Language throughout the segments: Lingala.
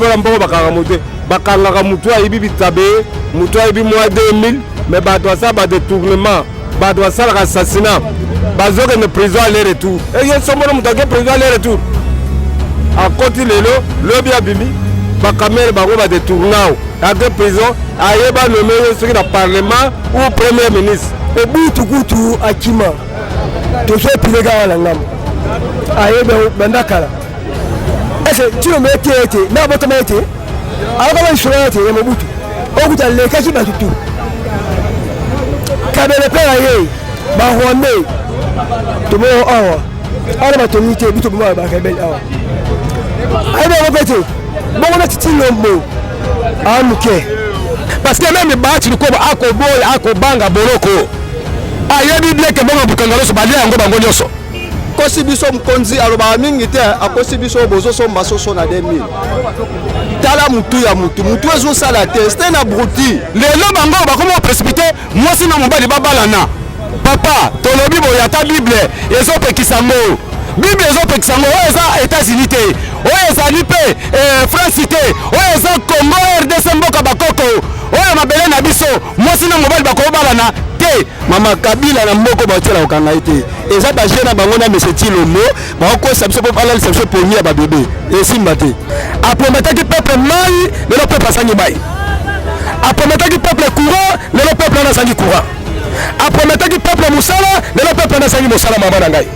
Voilà mboko bakanga mutu ayibi bitabe mutu ayibi mois 2000 mais ba doit ça ba détournement ba doit ça l'assassinat bazoke ne prison aller retour et yé sombo mutu ke prison aller retour a côté lelo lobi abimi ba camera bango ba détournao a que prison ayeba nommé sur le parlement ou premier ministre e butu kutu akima to so pilega wala ngam ayeba bandakala ese tiro metete na boto mete alaka ba insurance ya Mobutu okuta leka ki batutu kabele pera ye ba honne to mo awa ala ba tonite butu mo ba ka bel awa ayeba mo pete bongo na titilo mo amuke parce que même baati ko ako bol ako banga boroko ayebi bleke bongo bukangalo so balia yango bango nyoso kosi biso mkonzi aloba mingi te akosi biso bozo so masoso na 2000 tala mutu ya mutu ezo sala te c'était na bruti lelo bango bakomo précipité mwasi na mobali babalana papa tolobi boyata bible ezo pekisango bible ezo pekisango oyo eza États-Unis te oyo ezali pe France te oyo eza Congo RDC mboka bakoko oyo mabele na biso mwasi na mobali bakobalana te mama Kabila na mboko batela okanga ite eza ba jeune bango na monsieur Tilomo bako sabso po ala sabso po ni ba bébé esimba te aprometaki peuple mai le peuple asangi mai aprometaki peuple courant le peuple na sangi courant aprometaki peuple musala le peuple na sangi musala mama na ngai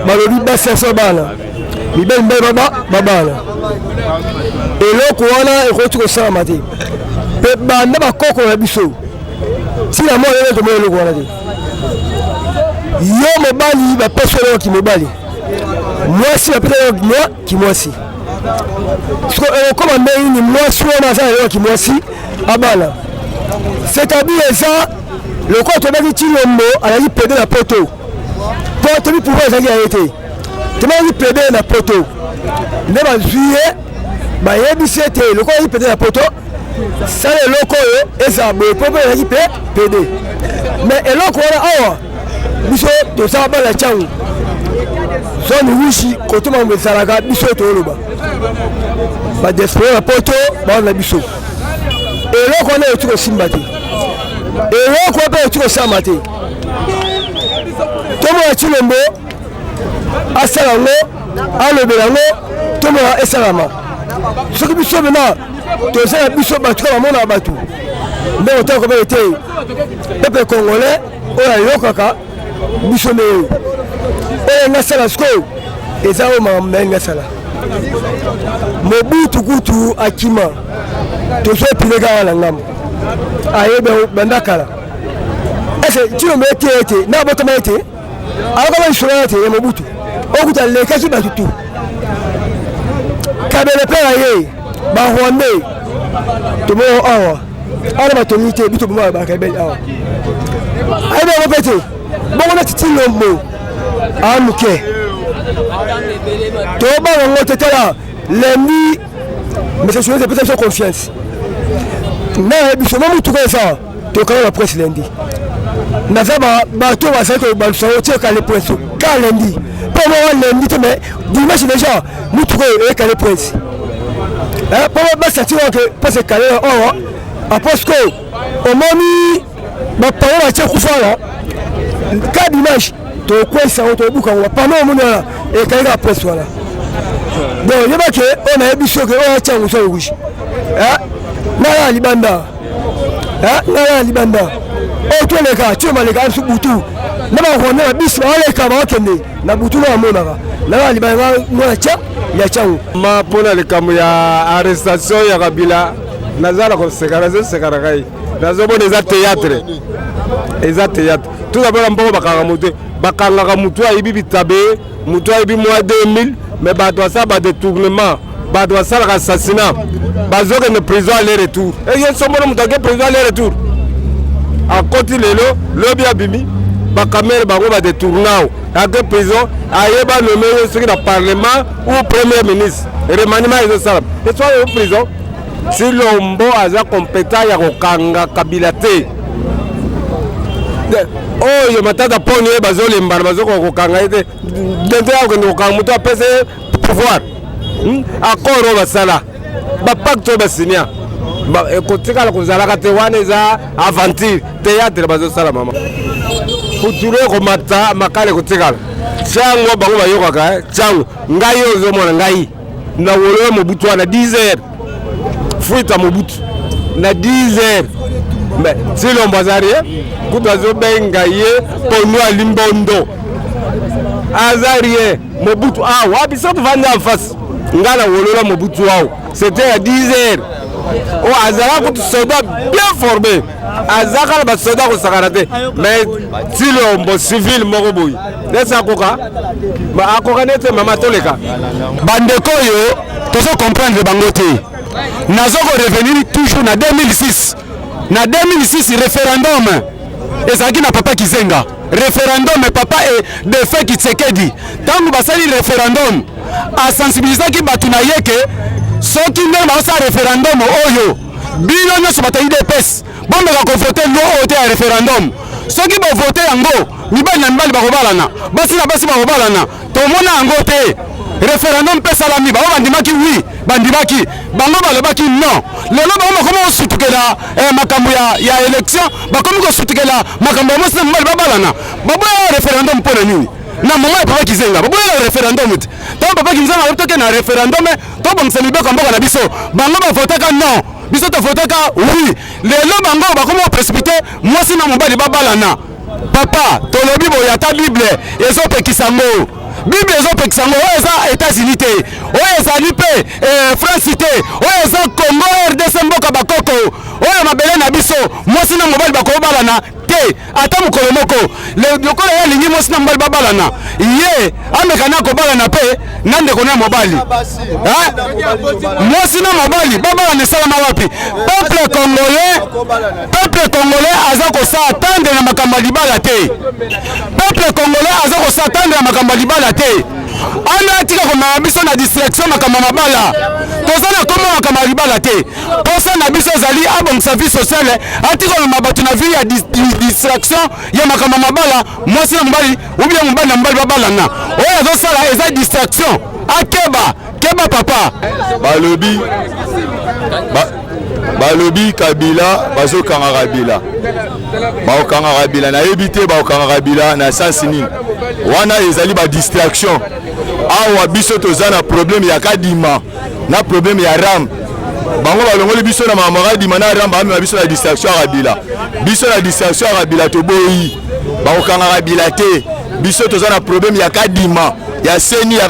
balobi baseso bana bibeli mbe babana eloko wana ekoti kosalama te mpe banda bakoko na biso tina mo lelo tomona eloko wana te yo mobali bapesi eloko kimobali mwasi bapesa eloko kimwasi ekokoma ndenge nini mwasi wana aza na eloko kimwasi abana c'est-à-dire eza lokola tobaki Tshilombo azali pede na poto po tobi pouvoir ezalaki ya ye te tomaki pede na poto nde bazwi ye bayebisi ete lokola azali pede na poto sala eloko oyo ezala boye po mpe ezalaki mpe pede mais eloko wana awa biso tosala bana ntango zone wishi kote mambo ezalaka biso tooloba badespere na poto bawana na biso eloko wana eti kosimba te eloko mpe eti kosalama te tomona Tshilombo asala yango alobela yango tomona esalama soki biso mena tozala biso bato kaka bamona bato nde otala kobele te peuple congolais oyo ayokaka biso nde oyo oyo ngasala sikoyo eza oyo makambo na ye ngasala Mobutu kutu akima tozopileka wana ngambo ayeba bandakala ese Tshilombo ete ete na botama ete alaka ba insurance ya Mobutu okuta leka ki batutu kabele pera ye ba honne to mo awa ala ba tonite bitu mo ba ka bel awa ayeba mo pete bongo na Tshilombo amuke to ba ngo tetela lundi mais c'est chose peut-être confiance na biso Mobutu ko ça to ka la presse lundi naza bato bazali kobalisa otieka le prince ka lundi mpo mowa lundi te mais dimanche déjà mutuko eyeka le prince mpo basati wake mpasi ekale oyo aposke omoni bapano batie kufala ka dimanche tokwesa yango tobuka yango bapano omoni wana ekaleka prince wana donc yebake oyo nayebi soki oyo atia yango so rouge naya libanda naya libanda oyo toleka Tshilombo aleka biso butu na bahone na biso baleka bakende na butu na bamonaka na balibanga mwana tya ya tyango ma mpona likambo ya arrestation ya Kabila nazala koseka nazoseka kai nazomona eza théâtre tout d'abord mboko bakangaka mutu ayibi bitabe mutu ayibi mois 2000 mais bato asala ba détournement bato asala assassinat bazoke ne prison aller retour et yé sombo mutu ake prison aller retour a côté lelo lobi abimi bakamere bango badetournao ake prison ayeba nome yo soki na parlement ou premier ministre remaniement ezosalama etwa yo prison si lombo aza compétent ya kokanga Kabila te oyo matata poni ye bazolembana bazokokokanga ye te dente akokende kokanga moto apesa ye pouvoir accord oyo basala bapacte oyo basinia ekotikala kozalaka te wana eza aventure théâtre bazosala mama kutulu ekomata makala ekotikala ntango bango bayokaka ntango ngai oyo ozomona ngai na wolowe Mobutu wana 10 heures fuita Mobutu na 10 heures si lombo azali kutu azobenga ye ponu alimbondo azali ye Mobutu wapi so tuvandi en face nga na wolola Mobutu awo c'était à 10 heures azala kutu soldat bien formé azaka na basoldat kosakana te mais ti lombo civil moko boyi nesi akoka akoka nete mama toleka bandeko oyo tozo comprendre bango te nazo ko revenir toujours na 2006 na 2006 référendum ezalaki na papa Kizenga référendum papa et de fait Tshisekedi tango basali référendum asensibilisaki bato na yeke soki ndenge baosala référendum oyo bino nyonso bato UDPS bombeka kovote lo oyo te ya référendum soki bovote yango mibali na mibali bakobalana basi na basi bakobalana tomona yango te référendum mpe salami bango bandimaki oui bandimaki bango balobaki non lelo bango bakomi kosutukela makambo ya élection bakomi kosutukela makambo ya mwasi na mibali babalana baboya référendum mpo na nini na mama ya papa Kizenga baboya référendum te to papa Kizenga abotoke na référendum tobongisa mibeko mboka na biso bango bavotaka non biso tofotaka oui lelo bango bakomi koprécipité mwasi na mobali babalana papa tolobi boye ata bible ezopekisa ngo Bible ezopekisa ngo oyo eza États-Unis te oyo ezali mpe France te oyo eza Congo RDC mboka bakoko oyo mabele na biso mwasi na mobali bakobalana te ata mokolo moko lokola ye alingi mwasi na mobali babalana ye amekana kobalana mpe na ndeko na mobali mwasi na mobali babalana esalama wapi peuple congolais aza kosala tande na makambo ya libala te peuple congolais aza kosala tande na makambo ya libala te ana atika komama biso na distraction makambo mabala toza na koma makambo ya libala te posa na biso ezali abongisa vie sociale atika komama bato na vie ya distraction ya makambo mabala mwasi na mobali ubia mobali na mobali babalana oyo azosala eza distraction keba papa balobi Kabila bazokanga Kabila baokanga Kabila nayebi te baokanga Kabila na sansi nini wana ezali ba distraction awa biso toza na problème ya kadima na problème ya ram bango balongoli biso na mamaka dima na ram bamema biso na distraction ya Kabila biso na distraction ya Kabila toboyi baokanga Kabila te biso toza na problème ya kadima ya seni ya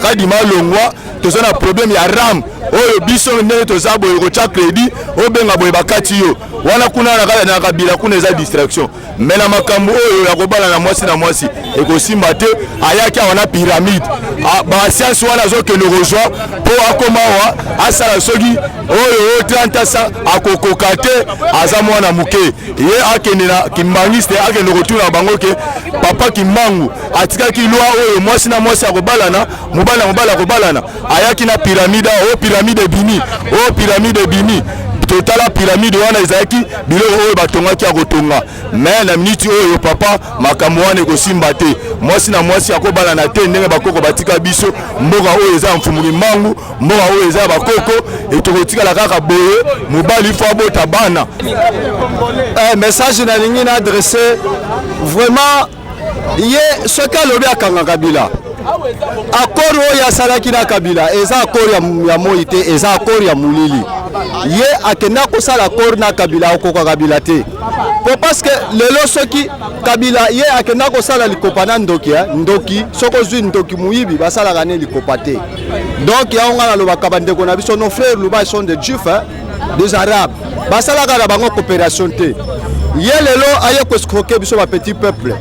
kadima longwa toza na problème ya ram oyo biso ndenge toza boye kotia crédit obenga boye bakati yo wana kuna na Kabila kuna eza distraction mais na makambo oyo ya kobala na mwasi ekosimba te ayaki wana pyramide ba science wana azokende rejoint po akoma wa asala soki oyo 30 sa akokoka te aza mwana muke ye akende na kimbangiste akende kotuna bango ke papa Kimbangu atikaki lwa oyo mwasi na mwasi akobalana mobala kobalana ayaki na pyramide o pyramide bimi totala pyramide wana ezalaki biloko oyo batongaki ya kotonga mais na minute oyo papa makambo wana ekosimba te mwasi na mwasi akobalana te ndenge bakoko batika biso mboka oyo eza mfumuri mbangu mboka oyo eza bakoko etokotikala kaka boye mobali fo abota bana message nalingi na adresse vraiment ye soki alobi akanga Kabila accord oyo asalaki na Kabila eza accord ya moi te eza accord ya molili ye akenda kosala accord na Kabila akoka Kabila te po parce que lelo soki Kabila ye akenda kosala likopa na ndoki soko ozwi ndoki muyibi basalaka ne likopa te donc yango nga nalobaka bandeko na biso nos frères Luba sont des juifs des arabes basalaka na bango coopération te ye lelo aye koskroke biso ba petit peuple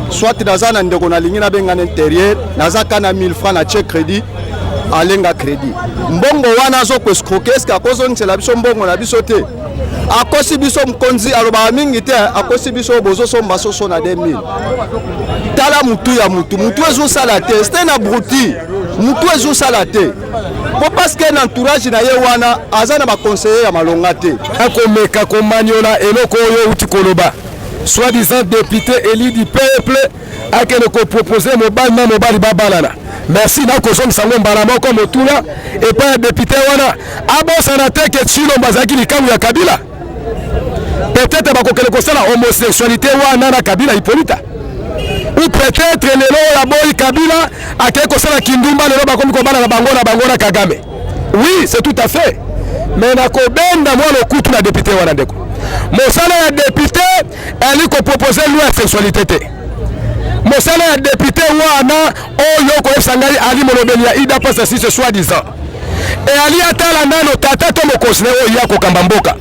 soit naza na ndeko na lingi na benga na intérieur naza kana 1000 francs na check crédit alenga crédit mbongo wana zo ko escroquer est-ce que akozo nsela biso mbongo na biso te akosi biso mkonzi alobaka mingi te akosi biso bozosomba soso na 2000 tala mutu ya mutu ezosala te c'était na bruti mutu ezosala te po parce que na entourage na ye wana aza na baconseiller ya malonga te akomeka komanyola eloko oyo uti koloba soi-disant député élu du peuple akende kopropose mobali na mobali babalana merci nakozongisa ngo mbala moko motula epai ya député wana abosana te ke Tshilombo azalaki likambo ya Kabila peut-être bakokende kosala homosexualité wana na Kabila Hippolyta ou peut-être lelo ya boyi Kabila akei kosala kindumba lelo bakomi kobana na bango na Kagame. Oui, c'est tout à fait. Mais nakobenda mwa lokutu na député wana ndeko mosala ya député ali kopropose loi ya sexualité te mosala ya député wana oyo koyebisa ngai ali molobeli ya ida pasa si ce soi-disant e ali atala nano tata to mokosine oyo ya kokamba mboka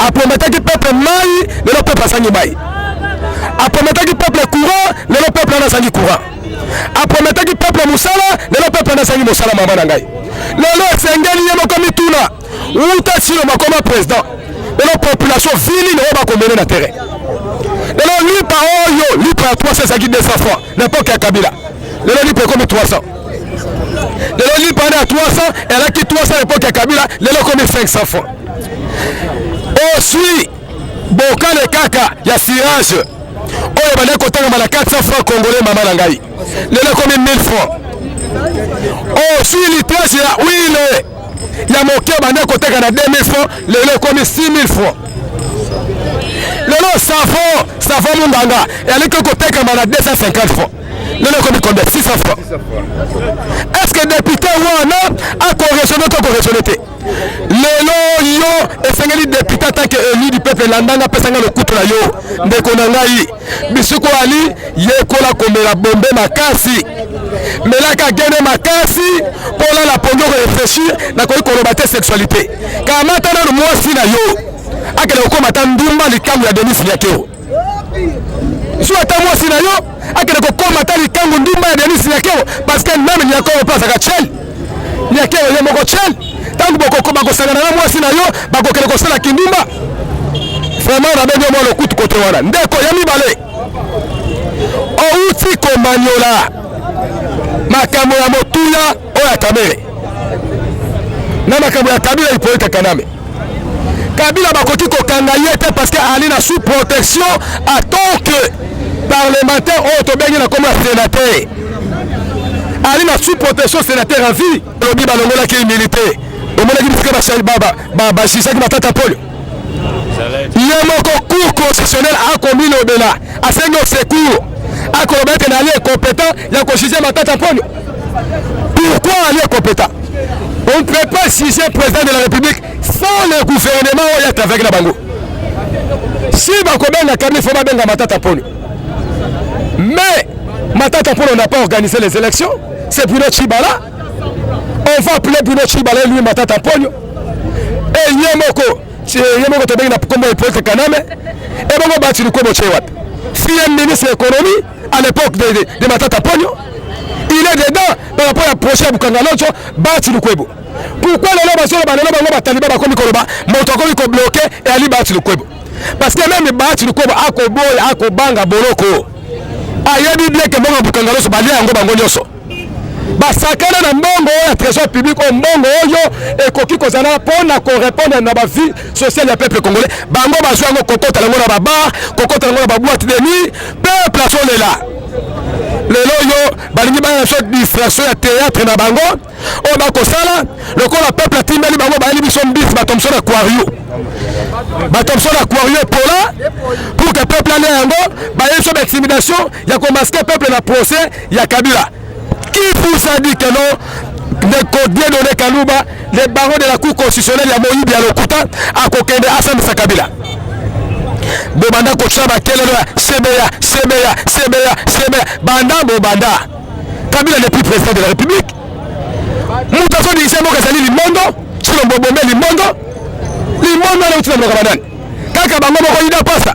aprometaki peuple mai lelo peuple asangi mai aprometaki peuple courant lelo peuple anasangi courant aprometaki peuple musala lelo peuple anasangi musala mama na ngai lelo esengeli ye moko mituna uta Tshilombo akoma président lelo population vili na oyo bakomene na terrain lelo lipa oyo lipa ya 300 ezalaki 200 francs n'importe ya Kabila lelo lipa ekomi 300 lelo lipa wana ya 300 elaki 300 n'importe ya Kabila lelo ekomi 500 francs osui bokale kaka ya sirage oyo bale kotanga na 400 francs congolais mama na ngai lelo ekomi 1000 francs osui litrage ya huile ya moke bande koteka na 2000 francs lelo ekomi 6000 francs lelo savon munganga eliki koteka na 250 francs lelo ekomi combien 600 francs est-ce que député wana akoresone to koresone te lelo yo esengeli député tanke élu du peuple landanga pesanga lokutu na yo ndeko na ngai bisuko ali yekola komela bombe makasi melaka gene makasi pola la pongo réfléchir na koyi koloba te sexualité kamata na mwasi na yo akele okomata ndumba likambo ya Denis Nyakero so ata mwasi na yo akele kokomata likambo ndumba ya Denis Nyakero parce que même Nyakero pasaka chel Nyakero ye moko chel tangu boko bakosangana na mwasi na yo bakokele kosala kindumba vraiment na bengo mo lokutu kote wana ndeko ya mibale outi komanyola makambo ya motuya oyo ya Kamere na makambo ya Kabila Hippolyta Kaname Kabila bakoki kokanga ye te parce que ali na sous protection en tant que parlementaire oyo tobengi na komo ya sénateur ali na sous protection sénateur en vie lobi balongolaki immunité omonaki bisika bashisaki matata polio ye moko cour constitutionnel akomi lobela asengi secours akoloba ete na ali incompétent ya koshishe matata polio. Pourquoi ali incompétent? On ne peut pas siger président de la République sans le gouvernement ou être avec la bango. Si bakobenga Kabila faut babenga matata polio. Mais matata polio n'a pas organisé les élections, c'est Bruno Tshibala. On va appeler Bruno Tshibala lui matata polio. Et Yemoko tobengi na kombo Hippolyta Kaname et bongo bati lukobo chewat. Fille ministre de l'économie à l'époque de matata polio. Il est dedans par rapport à projet Bukangalocho bati lukwebo. Pourquoi les loba sur banana bango bataliba bakomi koloba motokomi ko bloqué et ali bati lukwebo. Parce que même bati lukwebo akoboy akobanga boloko. Ayebi bien que bongo Bukangalocho bali yango bango nyoso. Basakana na mbongo ya trésor public o mbongo oyo ekoki kozana pona ko répondre na ba vie sociale ya peuple congolais. Bango bazwa ngo kokota lango na baba, kokota lango na ba boîte de nuit, peuple asole là. Lelo yo balingi bana so distraction ya théâtre na bango o bakosala lokola peuple atimeli bango bayeli biso mbisi batomso na aquario batomso na aquario pola pour que peuple ane yango bayeli so intimidation ya komasker peuple na procès ya Kabila. Qui vous a dit que non ne codier donné Kalouba les barreaux de la cour constitutionnelle ya Moïbi ya Lokuta a kokende Assam Sakabila bobanda kochaba kelelo sebeya banda bobanda Kabila n'est plus président de la République mutaso di semo kazali limondo Tshilombo bombe limondo na utina mloka banani kaka bango moko ida pasa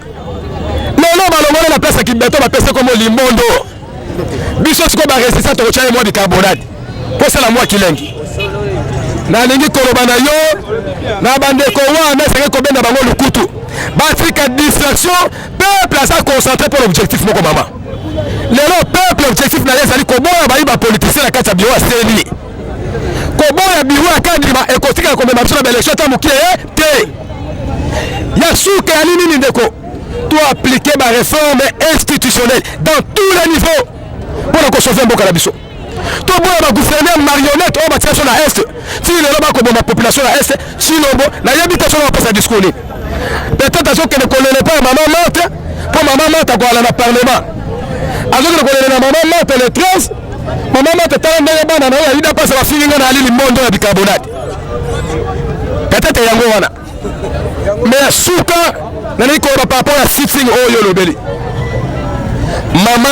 lelo balongole na place ki beto ba pese comme limondo biso siko ba resistance ko chaye mo di carbonate pour ça la moi kilengi nalingi koloba na yo na bandeko wana seke kobenda bango lukutu batika distraction peuple aza concentré pour l'objectif moko mama lelo peuple objectif na ye ezali koboya bayi bapoliticien na kati ya biro aseni koboya biro ya kadima ekotika komema biso na baélection ata mokie ye te ya suka ya nini ndeko to appliquer ba réforme institutionnelle dans tous les niveaux pour la sauver mboka na biso to boya ba gouverneur marionnette o batia so na est ti lelo bakoboma population na est silombo na yebi te so na pesa discours ni peut-être azo kene kolele pa maman morte pour maman morte akoala na parlement azo kene kolele na maman morte le 13 maman morte tala ndenge bana na yo ida pasa ba filinga na ali limondo na bicarbonate peut-être yango wana mais suka na niko par rapport à sitting oyo lobeli mama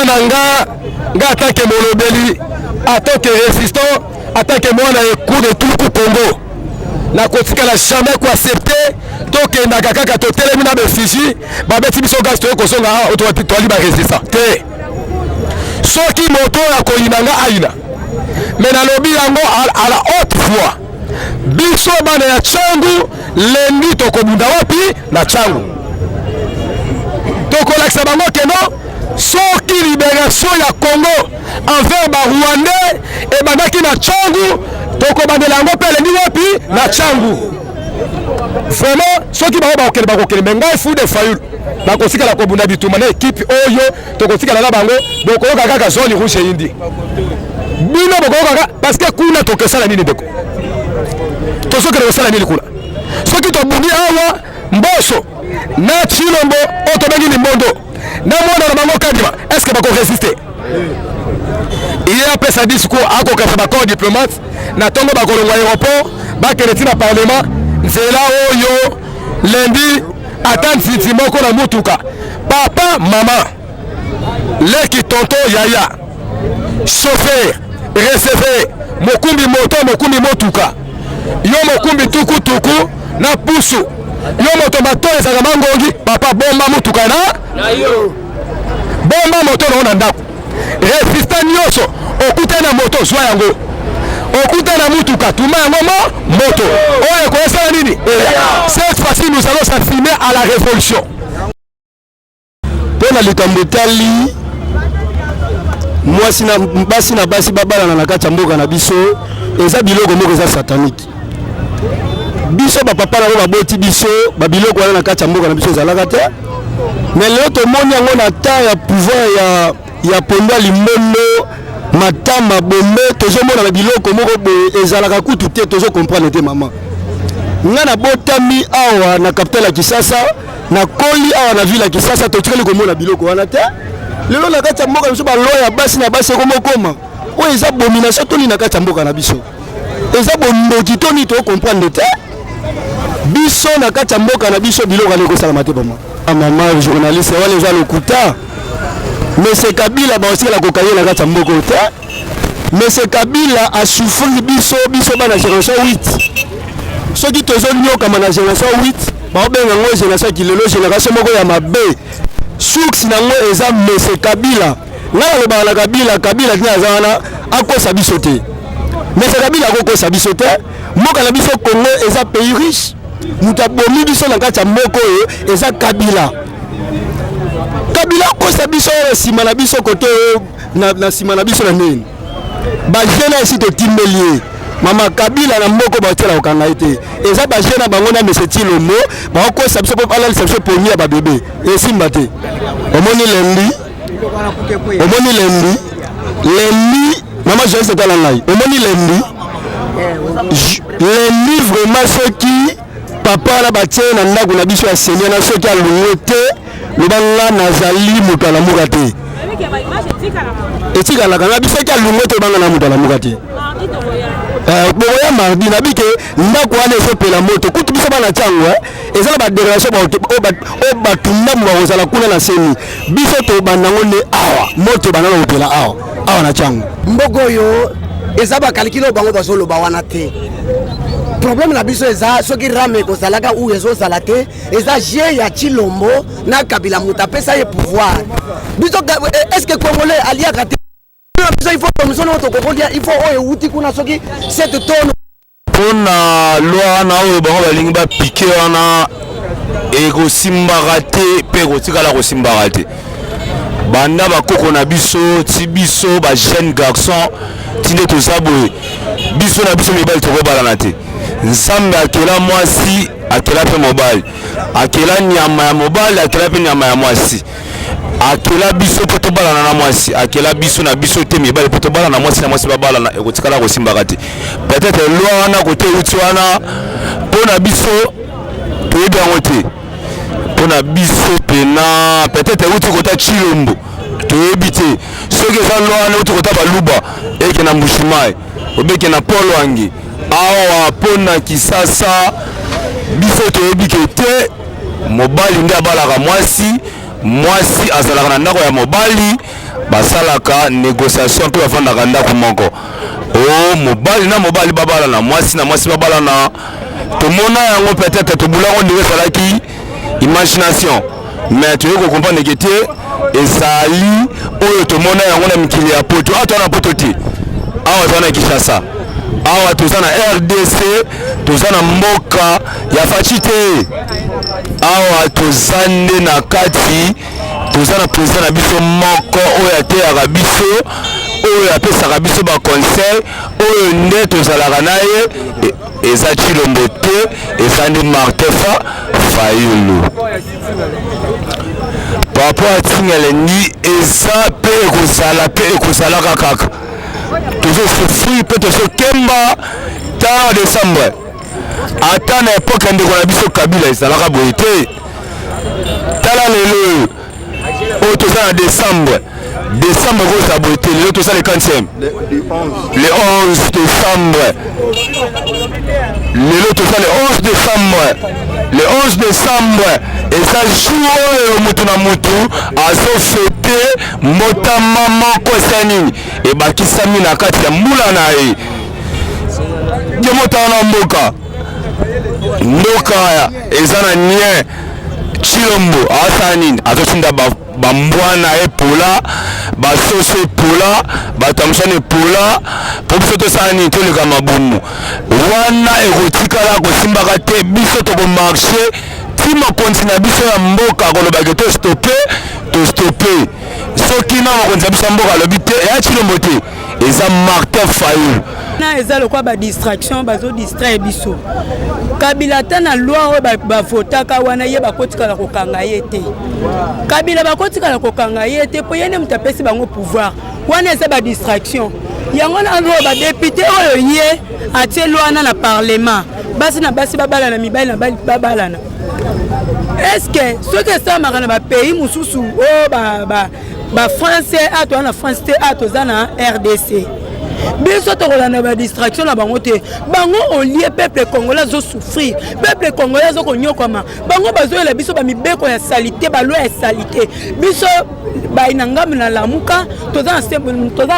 nga atake molobeli atake résistant atake mwana ekou de tout Congo na kotikala jamais ko accepter tokendaka kaka totelemi na befiji babeti biso gaz toyo kozonga toali ba résistant te soki moto ya koyinanga aina mais nalobi yango à la haute voix biso bana ya changu lendi tokobunda wapi na changu tokolakisa bango keno soki libération ya Congo envers ba Rwandais et bandaki na changu tokobandela yango pe lendi wapi na changu vraiment soki bao bakokele mais ngai fu de fayulu bakosikala kobunda bituma na équipe oyo tokosikala na bango bokoyoka kaka zone rouge indi bino bokoyoka parce que kuna tokesala nini ndeko tozokele kosala nini kuna soki tobundi awa mboso na chilombo otobengi ni mbondo na mwana na bango kadima est-ce que bako résister il a fait sa discours akoka fa bako diplomate na tongo bakolongwa aéroport bakeleti na parlement nzela oyo lundi attendre siti moko na mutuka papa mama leki tonto yaya chauffeur receveur mokumbi moto mokumbi motuka yo mokumbi tukutuku na pusu yo moto bato ezaka mangongi papa bomba mutuka na yo bomba moto na ndako resistant nyonso okuta na moto zwa yango okuta na mutuka tuma yango moto oyo koyesala nini cette fois-ci nous allons s'affirmer à la révolution pona likambo tali mwasi na basi babalana na kati ya mboka na biso eza biloko moko eza satanique biso bapapa nango baboti biso babiloko wana na kati ya mboka na biso ezalaka te mais lelo tomoni yango na temps ya pouvoir ya pondo limbondo matama bombe tozomona babiloko moko boye ezalaka kutu te tozokomprendre te mama nga na botami awa na capitale ya Kisasa na koli awa na ville ya Kisasa totikali komona biloko wana te lelo na kati ya mboka na biso baloya basi na basi ekomokoma oyo eza abomination toni na kati ya mboka na biso eza bondoki toni tokomprendre te biso na kati ya mboka na biso biloko ali kosalama te mama mama journaliste wale eza lokuta Monsieur Kabila baosikela kokaye na kati ya mboka te Monsieur Kabila a souffrir biso bana génération 8 soki tozonyoka na génération 8 baobenga ngo génération kilelo génération moko ya mabe suksi nango eza Monsieur Kabila ngala loba na Kabila tina azana akosa biso te Monsieur Kabila akosa biso te mboka na biso Congo eza pays riche mutabomi biso na kati ya mboka oyo eza Kabila kosa biso sima na biso kote na sima na biso na nini ba jeune ici to timbelie mama Kabila na mboko ba tela okanga ete eza ba jeune bango na Monsieur Tilomo ba kosa biso ko ala biso ponia ba bébé esimba te omoni lendi mama Joyce tala ngai omoni lendi vraiment soki papa na batie na ndako na biso ya seigneur na soki alungo te lobanga nazali moto ala muka te etikalaka na biso ki alungo te banga na moto ala muka te boya mardi na bike ndako wana ezopela moto kutu biso bana ntango ezala badération oyo batumbamu bakozala kuna na seni biso tobandango nde awa moto bana na kopela awa na ntango mboka oyo eza bakalikili oyo bango bazoloba wana te problème na biso eza soki rame kozalaka ou ezozala te eza je ya Chilombo na Kabila moto apesa ye pouvoir biso est-ce que congolais aliaka te biso il faut commission oyo tokokolia il faut oyo euti kuna soki 7 tonnes pona loi wana oyo bango balingi bapike wana ekosimbaka te mpe ekotikala kosimbaka te. Banda bakoko na biso ti biso ba jeune garçon ti nde toza boye biso na biso mibali tokobalana te. Nzambe akela mwasi akela mpe mobali, akela nyama ya mobali akela mpe nyama ya mwasi, akela biso mpo tobalana na mwasi, akela biso na biso te mibali mpo tobalana na mwasi, na mwasi babalana ekotikala kosimbaka te. Peut-être loi wana kote euti wana mpo na biso toyebi yango te, mpo na biso pena peut-être euti kota Chilombo toyebi te. Soki eza loi wana euti kota Baluba eke na Mbushimai obeke na Paul Wangi awa mpo na Kisasa biso toyebi ke te mobali nde abalaka mwasi, mwasi azalaka na ndako ya mobali, basalaka négociation mpe bafandaka ndako moko. O mobali na mobali babala na mwasi na mwasi babala na tomona yango peut-être tobulango ndenge ezalaki imagination, mais toyei kocomprendre ke te ezali oyo tomona yango na mikili ya poto. Awa toza na poto te, awa toza na Kinshasa, awa toza na RDC, toza na mboka ya faci te, awa toza nde na kati, toza na président na biso moko oyo ateyaka biso, oyo apesaka biso baconseil, oyo nde tozalaka na ye eza Chilombo te, eza nde Martin Fayulu. Papa atingelengi eza mpe ekozala mpe ekozalaka kaka. Tozosufri mpe tozokemba ta Desembre. Ata na epoke ndeko na biso Kabila ezalaka boye te. Tala lelo oyo toza na Desembre. Décembre koza boye te, lelo toza le 40e. Le 11 décembre. Lelo toza le 11 décembre. Le 11 décembre eza jour oyo mutu na mutu azofete motama moko esa nini ebakisami na kati ya mbula na ye. Je motana na mboka eza na nien Chilombo asa nini azosinda bambwana epola basoso epola batamshana epola po biso tosala nini toleka mabumu wana ekotikala kosimbaka te. Biso tokomarshe ti mokonzi na biso ya mboka kolobake tostope soki na mokonzi ya biso ya mboka alobi te eya Chilombo te, eza Martin Fayulu. Na eza lokwa ba distraction bazo distraire biso. Kabila ta na loi oyo bavotaka wana ye bakotikala kokanga ye te. Kabila bakotikala kokanga ye te po yene mutapesi bango pouvoir. Wana eza ba distraction. Yango na oyo ba député oyo ye atie loi na parlement. Basi na basi babala na mibali na bali babala na. Est-ce que ce que ça marana ba pays mususu o ba français ato na France te ato za na RDC. Biso tokolanda ba distraction na bango te. Bango au lieu peuple congolais zo souffrir. Peuple congolais zo konyokoma. Bango bazoela biso ba mibeko ya salité, ba loi ya salité. Biso ba inangam na lamuka, toza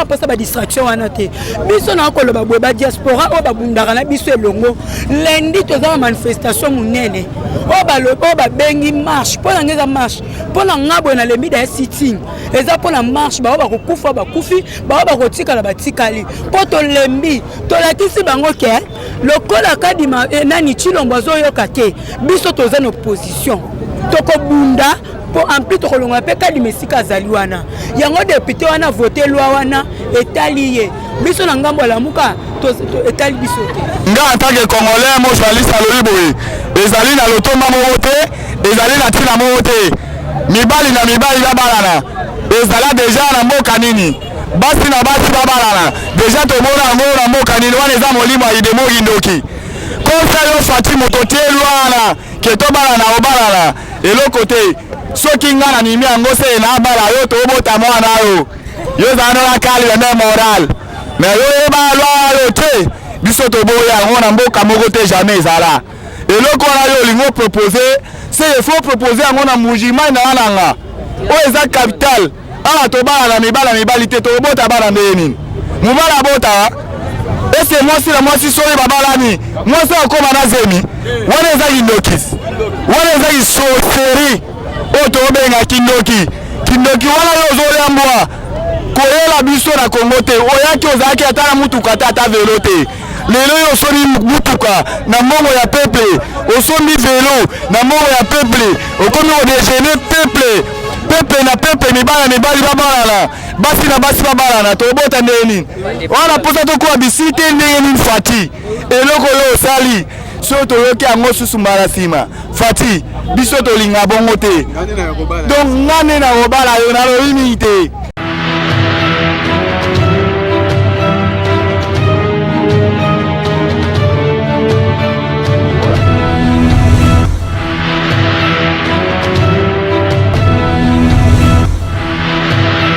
posa ba distraction wana te. Biso na koloba boye ba diaspora o ba bundaka na biso elongo. Lundi toza manifestation munene. O ba bengi marche, pona ngeza marche. Pona ngabo na lemida ya sitting. Eza pona marche ba kokufa ba kufi, ba kotika la batikali. Poto lembi tolakisi bango ke lokola kadima nani Chilombo azoyoka te biso toza na opposition tokobunda po ampli tokolonga pe kadima esika azali wana yango député wana voté loi wana etali ye biso na ngambo la muka etali biso te. Nga en tant que congolais mo journaliste alobi boye ezali na lotomba moko te, ezali na tina moko te, mibali na mibali babalana ezala deja na mboka nini basi na basi babalana deja tomona yango na mboka nini wana eza molimo ya idemo indoki konsalo fati moto te lwana ke tobalana obalana eloko te soki nga na nimi yango se na bala yo tobota mwana yo zana na kali ya moral mais yo balwa yo te biso toboya yango na mboka moko te jamais ezala eloko wana yo lingo proposer c'est il faut proposer yango na mujima na wananga o eza capital. Ah, tobala na mibali te tobota bala ndeni mubala bota ese mwasi soyi babalani mwasi akoma na zemi wana eza indokis wana eza isoseri o tobenga kindoki wana yo ozoyambwa koyela biso na Kongo te oyaki ozalaki ata na mutuka te ata velo te lelo yo osombi mutuka na mbongo ya peuple, osombi velo na mbongo ya peuple, okomi kodejeuner peuple na peuple, mibali babalana, basi na basi babalana, tobota ndeni wana posa tokuwa bisite ndenge nini Fati eloko yo osali so toyoki yango susu mbala nsima Fati biso tolinga bongo te, donc ngane na kobala yo nalobi mingi te,